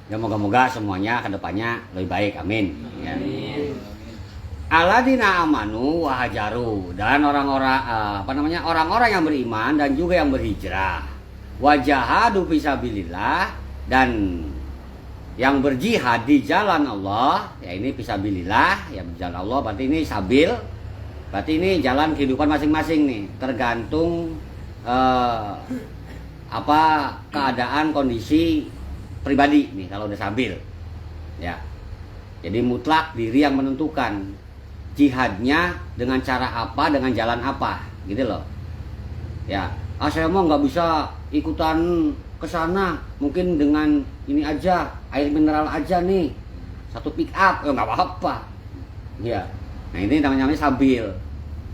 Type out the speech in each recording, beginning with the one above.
Ya moga-moga semuanya kedepannya lebih baik, amin. Ya. Aladina amanu wahajaru, dan orang-orang yang beriman dan juga yang berhijrah, wajahadu fisabilillah, dan yang berjihad di jalan Allah. Ya ini fisabilillah, ya jalan Allah berarti ini sabil, berarti ini jalan kehidupan masing-masing nih, tergantung keadaan kondisi pribadi nih kalau udah sabil. Ya. Jadi mutlak diri yang menentukan jihadnya dengan cara apa, dengan jalan apa, gitu loh. Ya, saya mau nggak bisa ikutan ke sana, mungkin dengan ini aja, air mineral aja nih, satu pick up, nggak apa-apa. Ya, nah ini namanya sabil.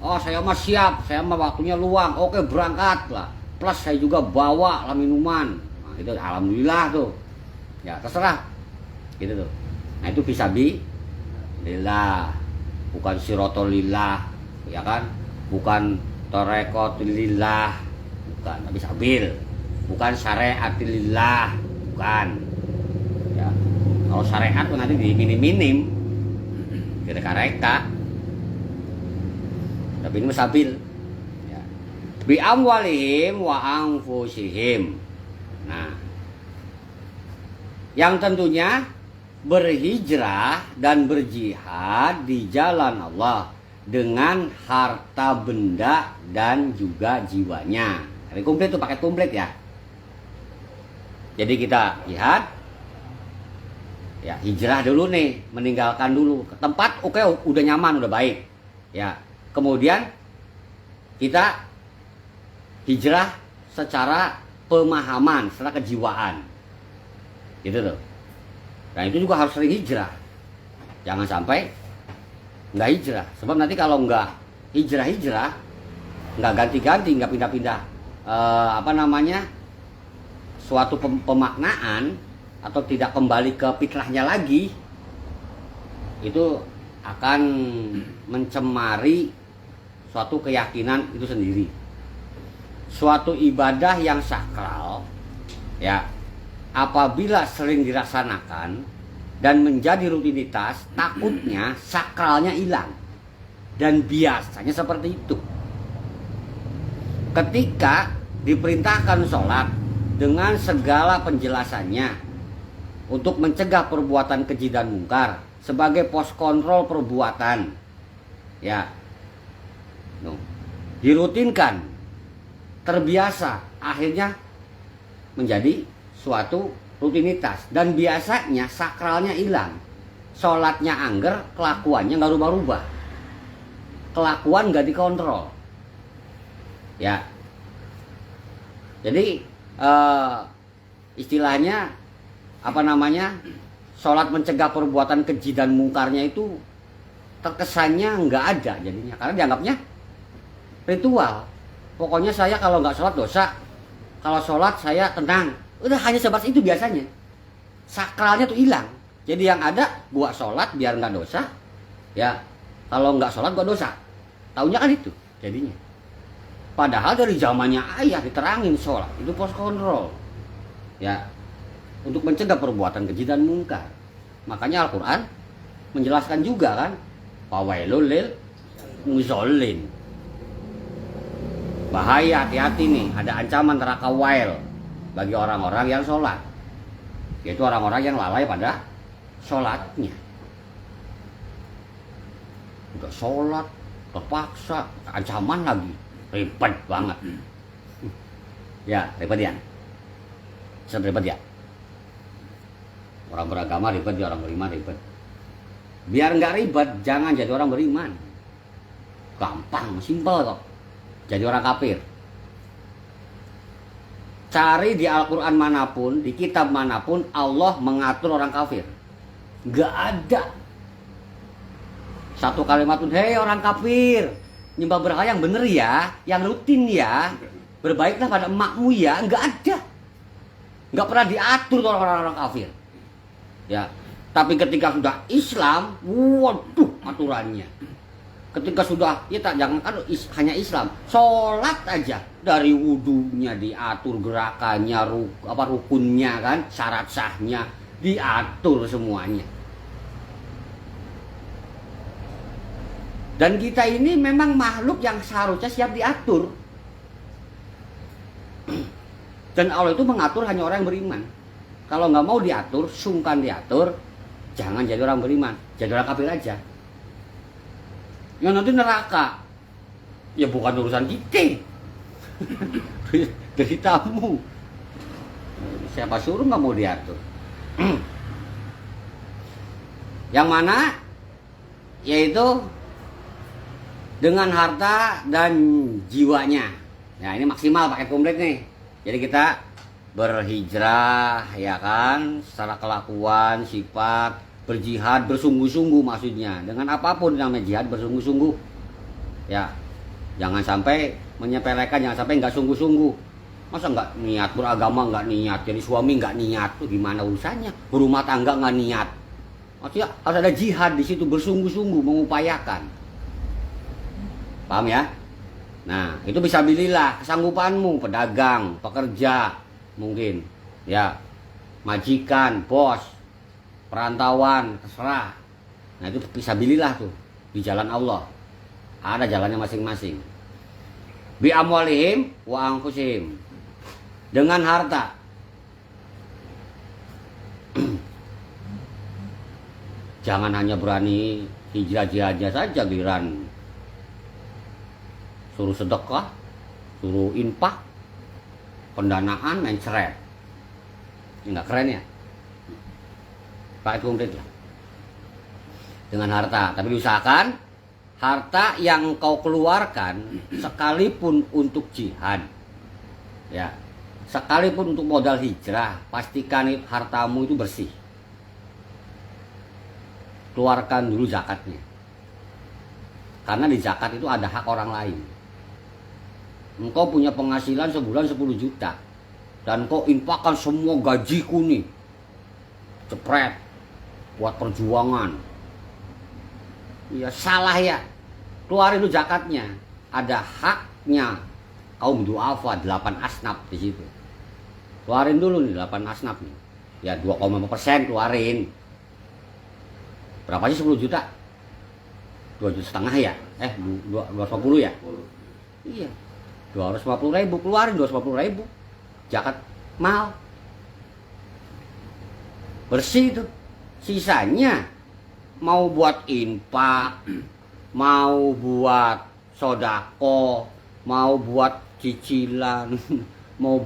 Saya mah siap, saya mah waktunya luang, oke berangkat lah. Plus saya juga bawa lah minuman, nah, itu alhamdulillah tuh. Ya terserah, gitu tuh. Nah itu fisabilillah. Bukan sirotolillah, ya kan? Bukan torekotulillah, bukan. Tapi sabil, bukan syariatilillah, bukan. Ya, kalau syariat tuh nanti diminim-minim, direka-reka. Tapi ini sabil. Ya. Bi amwalihim wa anfusihim. Nah, yang tentunya berhijrah dan berjihad di jalan Allah dengan harta benda dan juga jiwanya. Ini komplit tuh, pakai komplit ya. Jadi kita jihad, ya hijrah dulu nih, meninggalkan dulu ke tempat, oke, udah nyaman, udah baik. Ya, kemudian kita hijrah secara pemahaman, secara kejiwaan, gitu tuh. Nah itu juga harus sering hijrah. Jangan sampai nggak hijrah. Sebab nanti kalau nggak hijrah, nggak ganti-ganti, nggak pindah-pindah suatu pemaknaan, atau tidak kembali ke fitrahnya lagi, itu akan mencemari suatu keyakinan itu sendiri. Suatu ibadah yang sakral, ya, apabila sering dilaksanakan dan menjadi rutinitas, takutnya sakralnya hilang. Dan biasanya seperti itu. Ketika diperintahkan sholat dengan segala penjelasannya untuk mencegah perbuatan keji dan mungkar sebagai pos kontrol perbuatan, ya, dirutinkan, terbiasa, akhirnya menjadi suatu rutinitas, dan biasanya sakralnya hilang, sholatnya angger, kelakuannya nggak rubah-rubah, kelakuan nggak dikontrol, ya. Jadi istilahnya sholat mencegah perbuatan keji dan mungkarnya itu terkesannya nggak ada jadinya, karena dianggapnya ritual. Pokoknya saya kalau nggak sholat dosa, kalau sholat saya tenang. Udah hanya sebatas itu biasanya. Sakralnya tuh hilang. Jadi yang ada, gua sholat biar nggak dosa. Ya, kalau nggak sholat gua dosa. Taunya kan itu jadinya. Padahal dari zamannya ayah diterangin sholat itu pos kontrol. Ya, untuk mencegah perbuatan keji dan mungkar. Makanya Al-Quran menjelaskan juga kan, fawailul lil muzallin. Bahaya, hati-hati nih, ada ancaman neraka wail bagi orang-orang yang sholat, yaitu orang-orang yang lalai pada sholatnya. Udah sholat, terpaksa, ancaman lagi, ribet banget. Ya, ribet ya. Ribet ya. Orang beragama ribet, orang beriman ribet. Biar nggak ribet, jangan jadi orang beriman. Gampang, simpel kok. Jadi orang kafir. Cari di Al-Quran manapun, di kitab manapun, Allah mengatur orang kafir. Nggak ada. Satu kalimat pun, hei orang kafir, nyembah berhala yang bener ya, yang rutin ya, berbaiklah pada emakmu ya. Nggak ada. Nggak pernah diatur orang-orang kafir. Ya, tapi ketika sudah Islam, waduh aturannya. Ketika sudah kita jangankan hanya Islam, sholat aja dari wudunya diatur, gerakannya, rukunnya kan, syarat sahnya diatur semuanya. Dan kita ini memang makhluk yang seharusnya siap diatur. Dan Allah itu mengatur hanya orang yang beriman. Kalau nggak mau diatur, sungkan diatur, jangan jadi orang beriman, jadi orang kafir aja. Yang nanti neraka, ya bukan urusan kita, dari tamu. Siapa suruh nggak mau diatur? Yang mana? Yaitu dengan harta dan jiwanya. Ya ini maksimal paket komplit nih. Jadi kita berhijrah ya kan, secara kelakuan, sifat, berjihad bersungguh-sungguh maksudnya. Dengan apapun namanya jihad bersungguh-sungguh. Ya, jangan sampai menyepelekan, jangan sampai nggak sungguh-sungguh. Masa nggak niat beragama, nggak niat jadi suami, nggak niat tuh gimana urusannya? Berumah tangga nggak niat. Maksudnya harus ada jihad di situ, bersungguh-sungguh mengupayakan. Paham ya? Nah, itu bisa bilillah kesanggupanmu, pedagang, pekerja, mungkin ya, majikan, bos, perantauan, terserah. Nah itu bisa bilillah tuh di jalan Allah. Ada jalannya masing-masing. Bi amwalihim wa anfusihim. Dengan harta. Jangan hanya berani hijrah-jihadnya saja giliran suruh sedekah, suruh infak, pendanaan main ceret. Ini nggak keren ya? Pakai konkret lah. Dengan harta, tapi diusahakan harta yang kau keluarkan sekalipun untuk jihad, ya, sekalipun untuk modal hijrah, pastikan hartamu itu bersih. Keluarkan dulu zakatnya, karena di zakat itu ada hak orang lain. Engkau punya penghasilan sebulan 10 juta dan kau infakkan semua gajiku nih, cepret buat perjuangan, ya salah ya. Keluarin dulu zakatnya, ada haknya kaum du'afa 8 asnaf di situ. Keluarin dulu nih 8 asnaf nih, ya 2,5% keluarin. Berapa sih 10 juta? 2,5 juta ya? 250 ya? Iya, 250.000 keluarin, 250.000 zakat mal. Bersih itu. Sisanya mau buat infak, mau buat sodako, mau buat cicilan, mau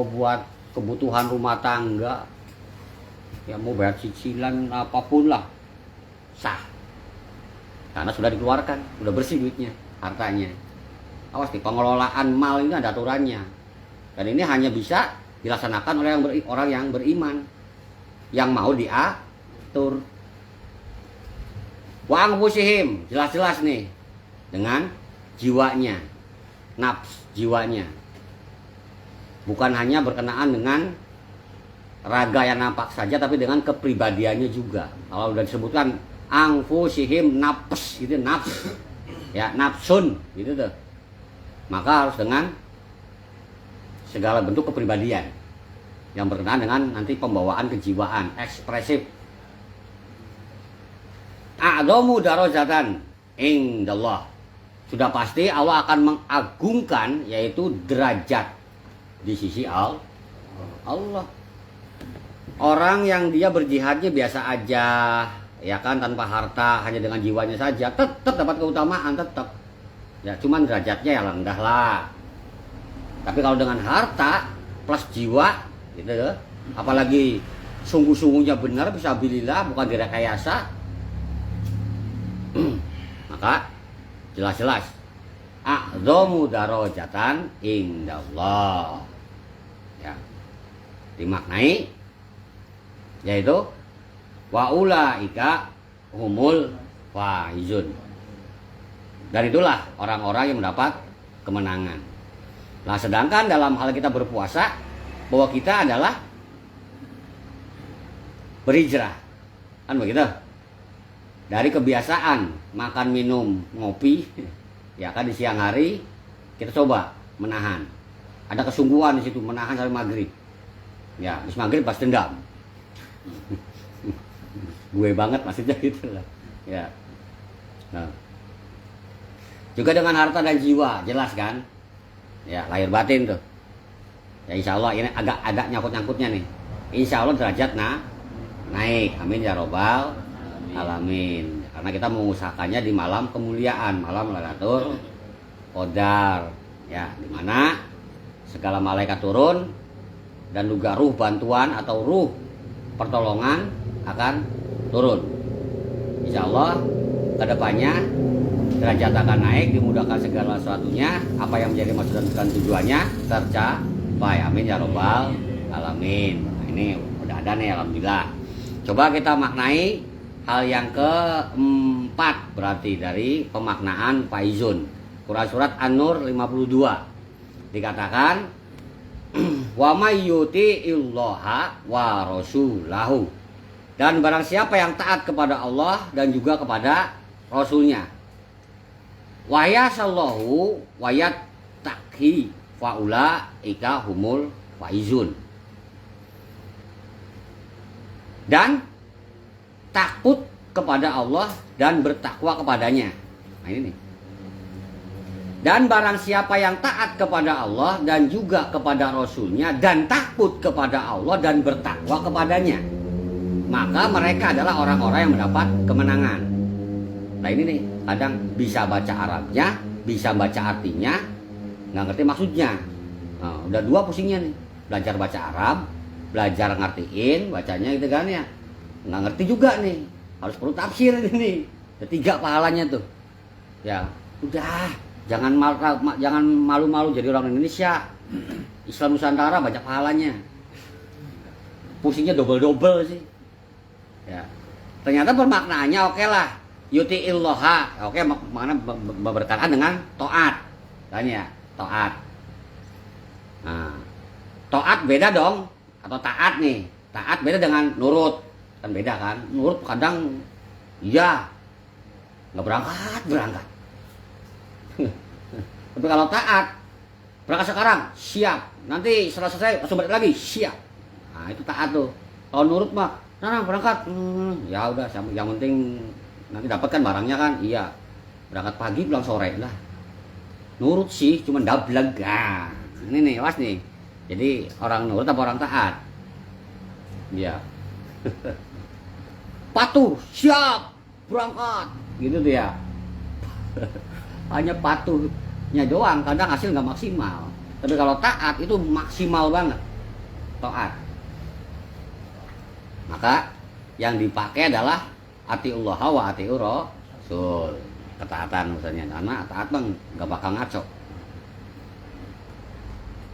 buat kebutuhan rumah tangga, ya mau bayar cicilan apapun lah, sah. Karena sudah dikeluarkan, sudah bersih duitnya, hartanya. Awas nih, pengelolaan mal ini ada aturannya. Dan ini hanya bisa dilaksanakan oleh orang yang beriman, yang mau diatur. Wa anfusihim, jelas-jelas nih, dengan jiwanya, nafs jiwanya. Bukan hanya berkenaan dengan raga yang nampak saja, tapi dengan kepribadiannya juga. Kalau sudah disebutkan anfusihim, nafs gitu, nafs ya, nafsun gitu tuh, maka harus dengan segala bentuk kepribadian yang berkenaan dengan nanti pembawaan kejiwaan, ekspresif. A'dhamu darajatan indallah. Sudah pasti Allah akan mengagungkan, yaitu derajat di sisi Allah. Orang yang dia berjihadnya biasa aja, ya kan, tanpa harta, hanya dengan jiwanya saja, tetap dapat keutamaan, tetap. Ya, cuman derajatnya ya rendah lah. Tapi kalau dengan harta plus jiwa, gitu ya, apalagi sungguh-sungguhnya benar, fisabilillah, bukan direkayasa, maka jelas-jelas a'dhamu darajatan indallah, ya, dimaknai yaitu wa ulaika humul faizun, dan itulah orang-orang yang mendapat kemenangan. Nah, sedangkan dalam hal kita berpuasa, bahwa kita adalah berhijrah, kan begitu? dari kebiasaan makan minum ngopi ya kan di siang hari, kita coba menahan. Ada kesungguhan di situ, menahan sampai maghrib. Ya, habis maghrib pas dendam. Gue banget maksudnya gitu lah. Ya. Nah. Juga dengan harta dan jiwa, jelas kan? Ya, lahir batin tuh. Ya insya Allah ini agak nyangkut-nyangkutnya nih. Insya Allah derajat naik. Amin ya robbal alamin. Karena kita mengusahakannya di malam kemuliaan, malam Lailatul Qadar. Ya, di mana segala malaikat turun dan juga ruh bantuan atau ruh pertolongan akan turun. Insya Allah kedepannya derajat akan naik, dimudahkan segala sesuatunya, apa yang menjadi maksud dan tujuannya tercapai. Amin ya robbal alamin. Nah, ini udah ada nih alhamdulillah. Coba kita maknai hal yang keempat berarti dari pemaknaan Faizun. Quran surat An-Nur 52 dikatakan wa may yuti'illaha wa rasulahu, dan barang siapa yang taat kepada Allah dan juga kepada Rasulnya, wa yasallahu wa yattaqi faulaika humul faizun, dan takut kepada Allah dan bertakwa kepadanya. Nah ini nih. Dan barang siapa yang taat kepada Allah dan juga kepada Rasulnya dan takut kepada Allah dan bertakwa kepadanya, maka mereka adalah orang-orang yang mendapat kemenangan. Nah ini nih, kadang bisa baca Arabnya, bisa baca artinya, nggak ngerti maksudnya. Nah, udah dua pusingnya nih, belajar baca Arab, belajar ngertiin bacanya gitu kan ya, nggak ngerti juga nih, harus perlu tafsir ini. Ada 3 pahalanya tuh. Ya udah, jangan malu-malu jadi orang Indonesia. Islam Nusantara banyak pahalanya. Pusingnya double-double sih. Ya. Ternyata bermaknanya oke lah. Yuti'illaha, oke, makna berkaitan dengan taat. Kan ya, taat. Nah, taat beda dong, atau taat nih. Taat beda dengan nurut. Kan beda kan? Nurut kadang iya, nggak berangkat. Tapi kalau taat, berangkat sekarang, siap. Nanti setelah selesai, langsung balik lagi, siap. Nah itu taat tuh. Kalau nurut mah, nah berangkat. Ya udah, yang penting nanti dapat kan barangnya kan, iya. Berangkat pagi, pulang sore lah. Nurut sih, cuma dablag. Nah, ini nih, was nih. Jadi orang nurut apa orang taat? Iya. Patuh, siap, berangkat. Gitu tuh ya. Hanya patuhnya doang, kadang hasil nggak maksimal. Tapi kalau taat itu maksimal banget. Taat. Maka yang dipakai adalah atiullah wa atiur rasul. Ketaatan misalnya, karena taat bang nggak bakal ngaco.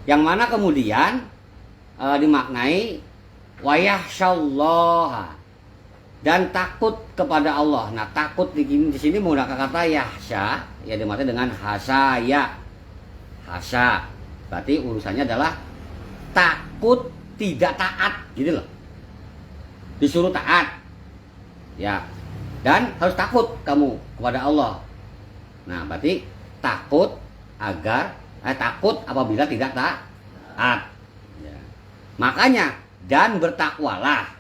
Yang mana kemudian dimaknai wa yahsyallaha, dan takut kepada Allah. Nah, takut di sini menggunakan kata yahsya, ya dimaksud dengan hasaya. Hasa berarti urusannya adalah takut tidak taat, gitu loh. Disuruh taat. Ya. Dan harus takut kamu kepada Allah. Nah, berarti takut takut apabila tidak taat. Ya. Makanya dan bertakwalah.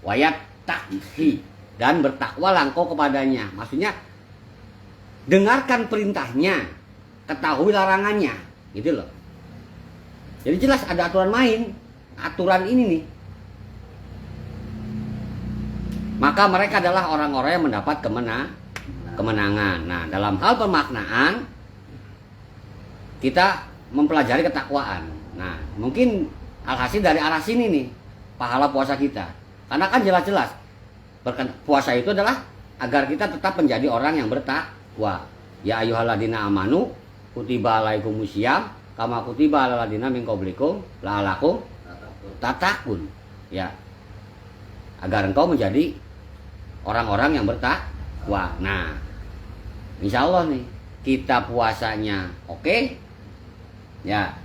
Wayat takhi, dan bertakwalah engkau kepadanya. Maksudnya dengarkan perintahnya, ketahui larangannya, gitu loh. Jadi jelas ada aturan main, aturan ini nih. Maka mereka adalah orang-orang yang mendapat kemenangan. Nah, dalam hal pemaknaan kita mempelajari ketakwaan. Nah, mungkin alhasil dari arah sini nih pahala puasa kita. Karena kan jelas-jelas puasa itu adalah agar kita tetap menjadi orang yang bertakwa. Ya ayyuhalladzina amanu kutiba alaikumusiyam kama kutiba alal ladzina min qablikum la'alakum tattaqun. Ya. Agar engkau menjadi orang-orang yang bertakwa. Nah, insya Allah nih kita puasanya oke. Ya.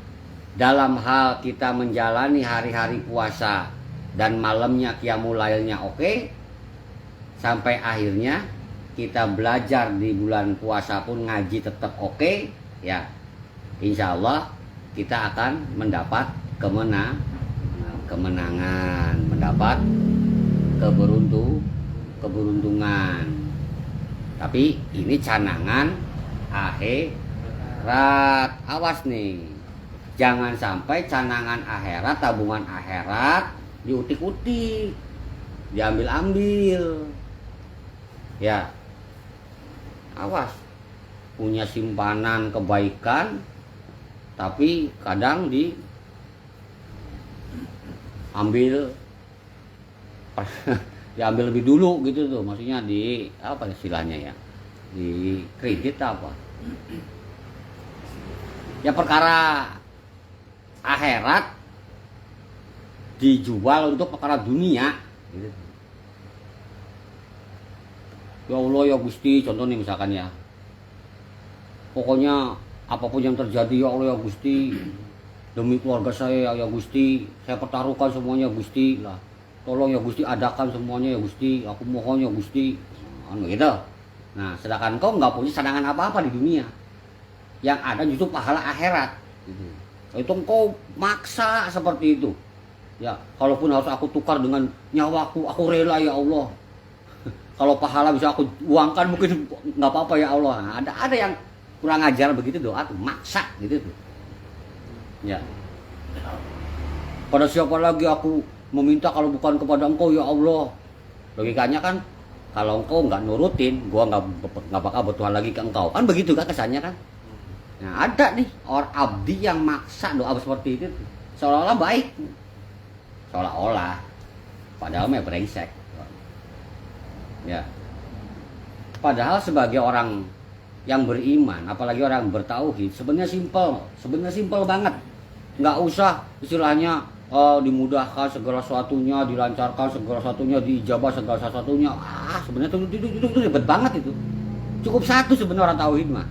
Dalam hal kita menjalani hari-hari puasa dan malamnya qiyamul lailnya oke. sampai akhirnya kita belajar di bulan puasa pun ngaji tetap oke, ya insya Allah kita akan mendapat kemenangan, mendapat keberuntungan. Tapi ini canangan akhirat, awas nih, jangan sampai canangan akhirat, tabungan akhirat diutik-utik, diambil-ambil, ya awas. Punya simpanan kebaikan tapi kadang diambil diambil lebih dulu gitu tuh, maksudnya di apa istilahnya ya, di kredit apa ya, perkara akhirat dijual untuk perkara dunia gitu. Ya Allah ya Gusti, contoh nih misalkan ya, pokoknya apapun yang terjadi ya Allah ya Gusti, demi keluarga saya ya Gusti, saya pertaruhkan semuanya Gusti lah, tolong ya Gusti, adakan semuanya ya Gusti, aku mohon ya Gusti, gitu. Nah sedangkan kau nggak punya cadangan apa-apa di dunia, yang ada justru pahala akhirat gitu. Itu kau maksa seperti itu ya, kalaupun harus aku tukar dengan nyawaku, aku rela ya Allah. Kalau pahala bisa aku uangkan mungkin nggak apa-apa ya Allah. Nah, ada yang kurang ajar begitu doa tuh, maksa gitu tuh. Ya. Pada siapa lagi aku meminta kalau bukan kepada Engkau ya Allah. Logikanya kan kalau Engkau nggak nurutin, gua nggak bakal bertuhan lagi ke Engkau. Kan begitu kan kesannya kan. Nah, ada nih orang abdi yang maksa doa seperti itu, seolah-olah baik. Seolah-olah. Padahal mah brengsek. Ya. Padahal sebagai orang yang beriman, apalagi orang bertauhid, sebenarnya simpel banget. Nggak usah istilahnya dimudahkan segala sesuatunya, dilancarkan segala sesuatunya, diijabah segala sesuatunya. Sebenarnya itu ribet banget itu. Cukup satu sebenarnya orang tauhid mah.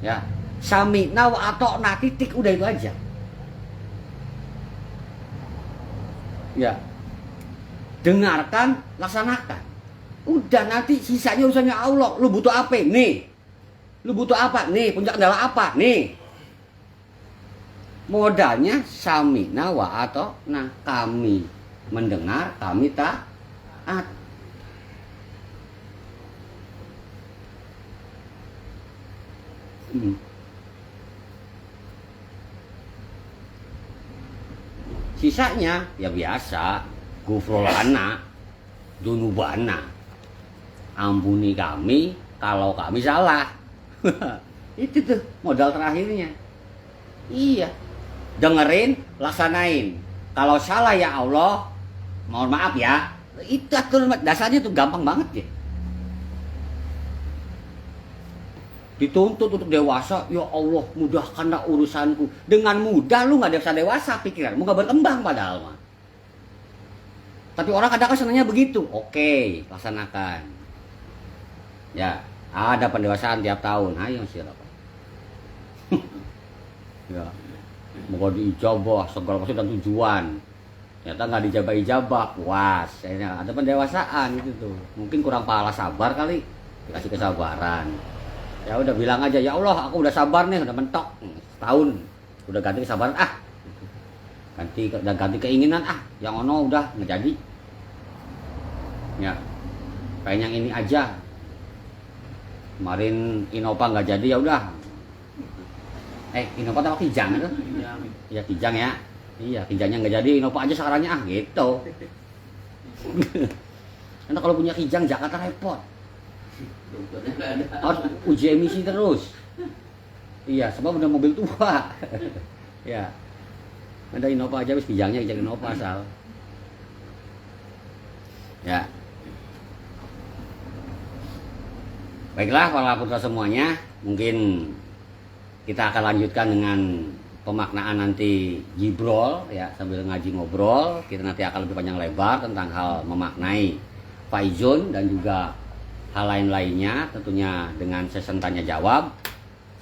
Ya, sami'na wa ata'na, titik, udah itu aja. Ya. Dengarkan, laksanakan. Udah, nanti sisanya urusannya Allah. Lu butuh apa? Nih. Lu butuh apa? Nih. Punya kendala apa? Nih. Modalnya sami'na wa ata'na. Kami mendengar, kami taat. Sisanya ya biasa. Gufrolana, dunubana, ampuni kami kalau kami salah. Itu tuh modal terakhirnya. Iya, dengerin, laksanain. Kalau salah ya Allah, mohon maaf ya. Itu dasarnya tuh gampang banget ya. Dituntut untuk dewasa, ya Allah mudahkanlah urusanku. Dengan mudah lu nggak bisa dewasa, pikiranmu nggak berkembang padahal mah. Tapi orang kadang-kadang senangnya begitu. Oke, laksanakan. Ya, ada pendewasaan tiap tahun. Ayo siapa? Ya, mau diijabah segala macam dan tujuan. Ternyata nggak dijabah-ijabah, puas. Ada pendewasaan itu tuh. Mungkin kurang pahala sabar kali, dikasih kesabaran. Ya udah bilang aja, ya Allah aku udah sabar nih, udah mentok setahun, udah ganti kesabaran ganti keinginan yang ono udah nggak jadi. Ya, pengen yang ini aja. Kemarin Innova nggak jadi, ya udah. Innova tahu Kijang itu? Iya Kijang ya. Iya Kijangnya nggak jadi, Innova aja sekarangnya gitu. Karena kalau punya Kijang Jakarta repot. Harus uji emisi terus. Iya, sebab udah mobil tua. Ya. Ada Innova aja, wis Kijangnya Kijang Innova asal. Ya. Baiklah para putra semuanya, mungkin kita akan lanjutkan dengan pemaknaan nanti Jibrol ya, sambil ngaji ngobrol. Kita nanti akan lebih panjang lebar tentang hal memaknai Faizun dan juga hal lain-lainnya, tentunya dengan sesi tanya jawab.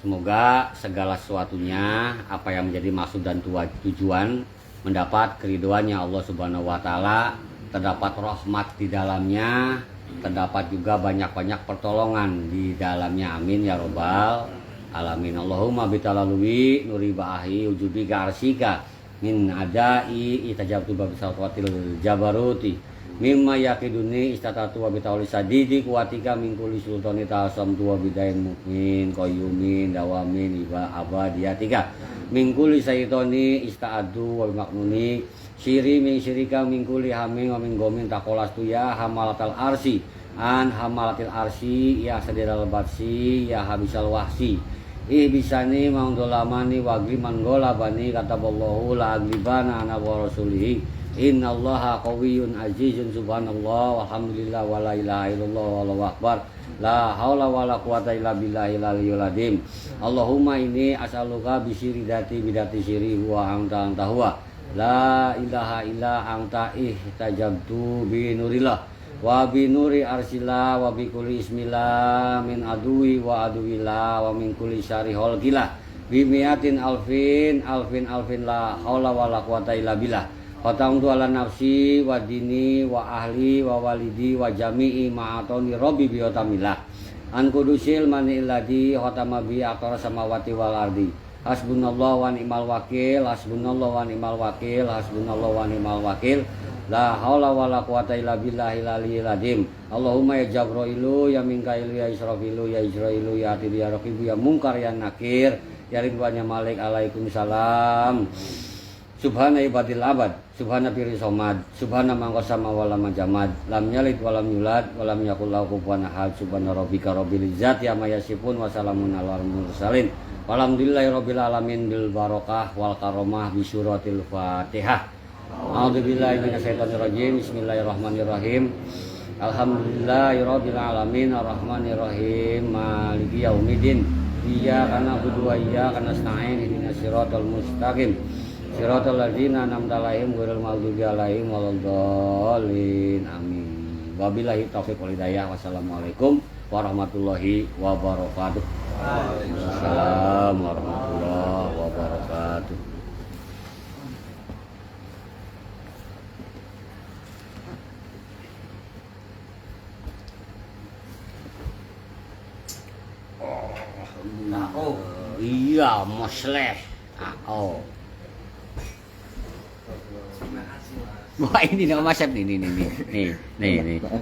Semoga segala sesuatunya apa yang menjadi maksud dan tujuan mendapat keriduannya Allah Subhanahu wa taala, terdapat rahmat di dalamnya, terdapat juga banyak-banyak pertolongan di dalamnya. Amin ya robbal alamin. Allahumma bitalalui nuri ba'ahi ujubi garsika min adai itajabtu babisawwatil jabaruti mimma yakiduni istatatu wa bitawli sadidi kuwatika min kulli sultani tasam tuwa bidain mukmin qayyumin dawamin iba abadiyatika min kulli sayyitoni ista'adu wa maknuni syiri min syirika min kulli hamin wa min gomin takolastu ya hamalatal arsi an hamalatil arsi ya sadiral batsi ya habisal wahsi bisani maundolamani wagriman golabani kataballahu la aglibana ana wa rasulihi innallaha qawiyyun azizun subhanallah walhamdulillah wala ilaha illallah wallahu akbar la haula wala quwata illa billahil aliyyil azim. Allahumma inni as'aluka bisiridati bidati siri wa anta huwa la ilaha illa anta ihtajabtu bi nurillah wa bi nuri arsila wa bi kulli ismillah min aduwi wa aduwillah wa min kulli syarri holgila bi miatin alfin la haula wala quwata illa billah. Qatamtu ala nafsi wa dini wa ahli wa walidi wa jami'i ma'atoni rabbi biyotamillah an kudusil mani illadi khotama bi aktor samawati wal ardi hasbunallah wa ni'mal wakil hasbunallah wa ni'mal wakil hasbunallah wa ni'mal wakil la haula wala quwata illa billahil aliyyil azim. Allahumma ya Jabrailu ya Minkailu ya Israfilu ya Israilu ya Atidu ya Raqibu ya Munkar ya Nakir ya Ridwan ya Malik alaikum salam. Subhana ibadil abad subhana piri somad subhana mangkosama walam jamad lam yalid walam yulad walam yakul lahu kufuwan ahad subhana rabbika rabbil izzati amma yasifun wa salamun alal mursalin walhamdulillahi rabbil alamin bil barakah wal karomah bi suratil fatihah. A'udzubillahi minasyaitonir rajim. Bismillahirrahmanirrahim. Alhamdulillahirabbil alamin arrahmanir rahim maliki yaumiddin iyyaka na'budu wa iyyaka nasta'in ihdinas siratal mustaqim siratal ladzina an'amta 'alaihim ghairil maghdubi alaihim waladdallin. Amin. Wabillahi taufiq wal hidayah. Wassalamualaikum warahmatullahi wabarakatuh. Waalaikumsalam warahmatullahi wabarakatuh. Iya, mosleh. Wah ini nih Om Asep nih.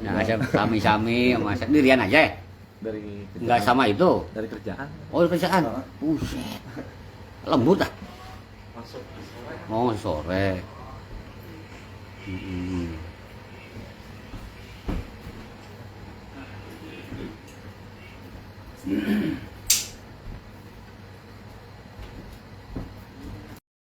Nah, Asep sami-sami Om Asep dirian aja ya? Dari kerjaan. Enggak sama itu? Dari kerjaan. Oh, dari kerjaan. Buset. Lembut ah. Masuk sore. Oh, sore.